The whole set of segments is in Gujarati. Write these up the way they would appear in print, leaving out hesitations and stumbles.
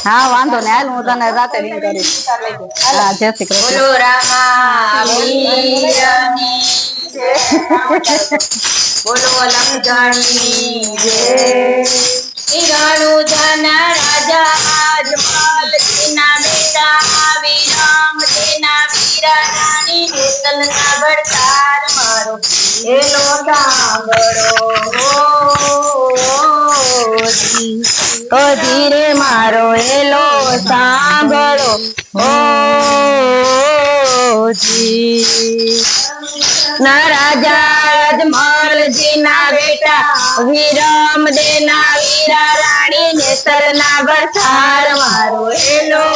હા વાંધો ને હાલ હું તને રાતે રિંગ કરીશ હા જય શ્રી કૃષ્ણ બોલો રામા વીરની જય બોલો લખજાણી જય રણુજાના રાજા જમાલ તેના બેટા વિરામ તેના વીરા રાણી નેતલના ભડકાર મારો એલો સાંભળો ઓ ધીરે મારો એલો સાંભળો ઓ જી ના રાજા જમલજી ના બેટા વિરમ દેના વીરા રાણી નેતર ના ભરતાર મારો એલો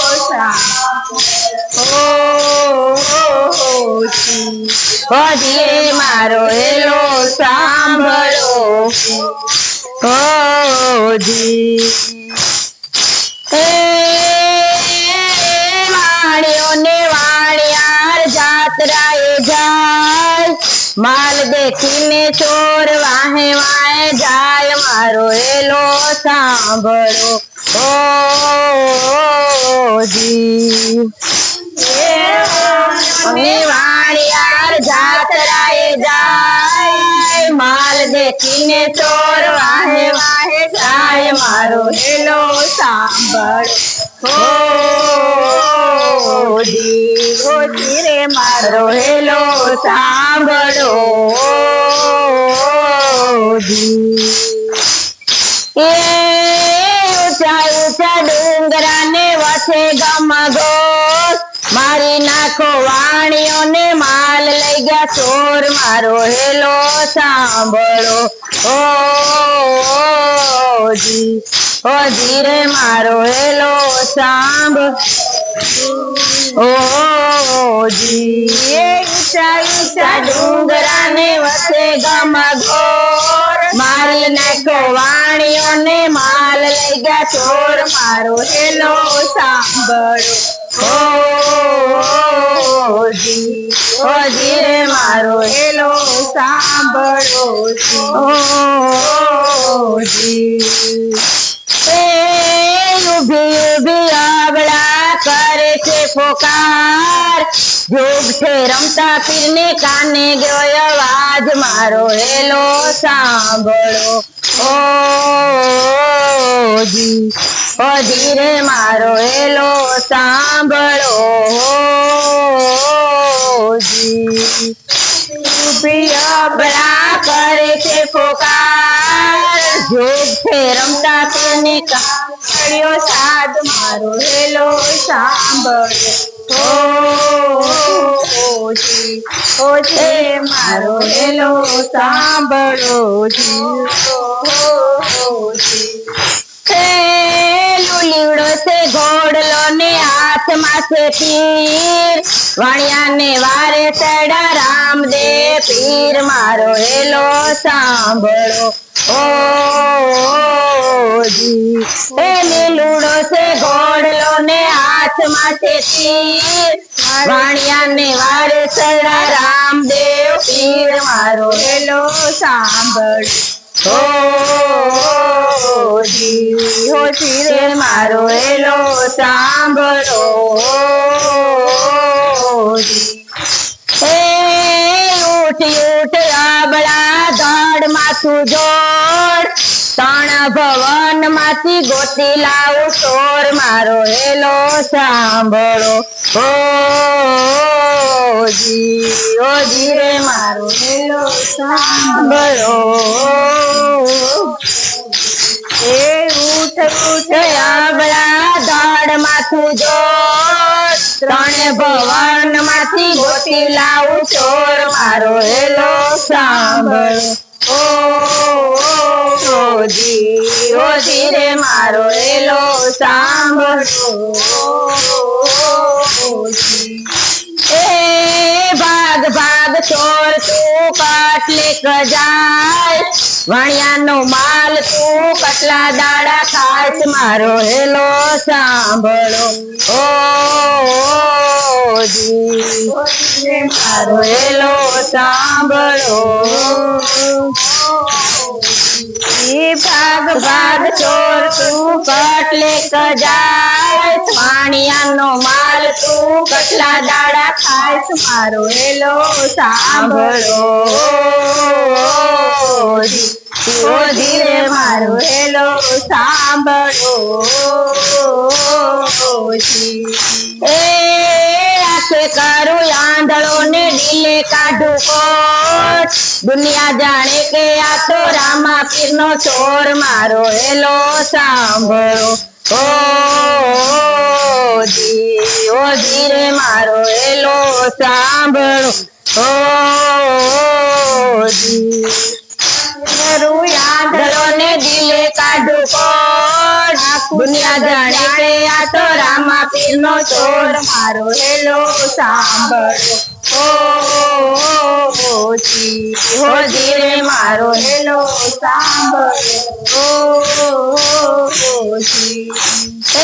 ઓ ધીરે મારો એલો સાંભળો ઓ જી વાણિયોને વાણિયાર જાત્રાએ જાય માલ દેખીને ચોર વાહે વાહે જાય મારો એલો સાંભળો ઓ જી વાણિયાર જાત્રાએ જાય માલ દેખીને ચોર વાહે વાહે જાય મારો એલો સાંભળો રે મારો હેલો સાંભળો એ ઊંચા ઊંચા ડુંગરા ને વચ્ચે ગમગોર મારી નાખો વાણીઓને માલ લઈ ગયા ચોર મારો હેલો સાંભળો ઓ જી રે મારો હેલો સાંભળો ઓ જી ઊંચા ઊંચા ડુંગરા ને વચ્ચે ગમગોર મારી નાખો વાણીઓને માલ લઈ ગયા ચોર મારો હેલો સાંભળો ઓ જી રે મારો હેલો સાંભળો ઓ જી ઉભી ઉભી આબળા કરે છે પોકાર જોગ છે રમતા પીરને કાને ગયો અવાજ મારો હેલો સાંભળો ઓ ધીરે મારો હેલો સાંભળો ઉભી આબળા કરે છે પોકાર જોગ છે રમતા પીરને કાળ્યો સાદ મારો હેલો સાંભળો ઓ છે મારો હેલો સાંભળો લીવડો છે ઘોડલો ને હાથમાં છે તીર વાણિયા ને વારે ચડા રામદેવ પીર મારો હેલો સાંભળો ઓ લીલુડો છે ઘોડલો ને હાથમાં છે તીર વાણિયા ને વારે ચડા રામદેવ પીર મારો હેલો સાંભળો હો રે મારો હેલો સાંભળો ઉઠ ઉઠ આબળા ધડ માથું જોડ ત્રણ ભવન માંથી ગોતી લાવું ચોર મારો હેલો સાંભળો ઓ જી રે મારો હેલો સાંભળો એ ઉઠ ઉઠ આબળા ધડ માથું જોડ ત્રણે ભવન માંથી ગોતી લાવું ચોર મારો હેલો સાંભળો ઓ ધીરે મારો હેલો સાંભળો એ ભાગ ભાગ ચોર તું કટલે જાય વાણિયાનો માલ તું કટલા દાડા ખાય મારો હેલો સાંભળો ઓ મારો હેલો સાંભળો ભાગ ભાગ ચોર તું કટલે જાય વાણિયાનો માલ તું કટલા દાડા ખાય મારો હેલો સાંભળો ધીરે મારો હેલો સાંભળો એ આખે કરું આંધળો ને ડીલે કાઢું કોટ દુનિયા જાણે કે આ તો રામા પીર નો ચોર મારો હેલો સાંભળો ઓ ધીરે મારો હેલો સાંભળો ઓ આંધળો ને દિલે કાઢું કોટ દુનિયા જાણે કે આ તો રામા પીર નો ચોર મારો હેલો સાંભળો ઓ ધીરે મારો હેલો સાંભળો એ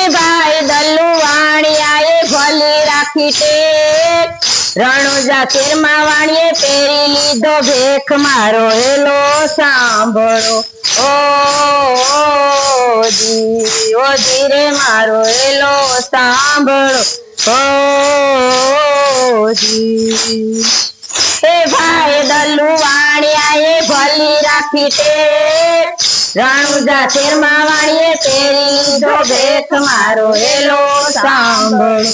ભાઈ દલ્લુ વાણિયાએ ભલી રાખી ટેક રણુજા શેરમાં વાણીએ પહેરી લીધો ભેખ મારો હેલો સાંભળો ઓ ધીરે મારો હેલો સાંભળો ઓ એ ભાઈ દલ્લુ વાણિયાએ ભલી રાખી ટેક રણુજા શેરમાં વાણીએ પહેરી લીધો ભેખ મારો હેલો સાંભળો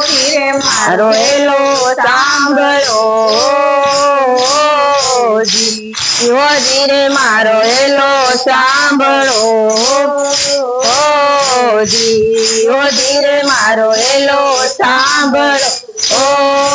ધીરે મારો હેલો સાંભળો ધીરે મારો હેલો સાંભળો ધીરે મારો હેલો સાંભળો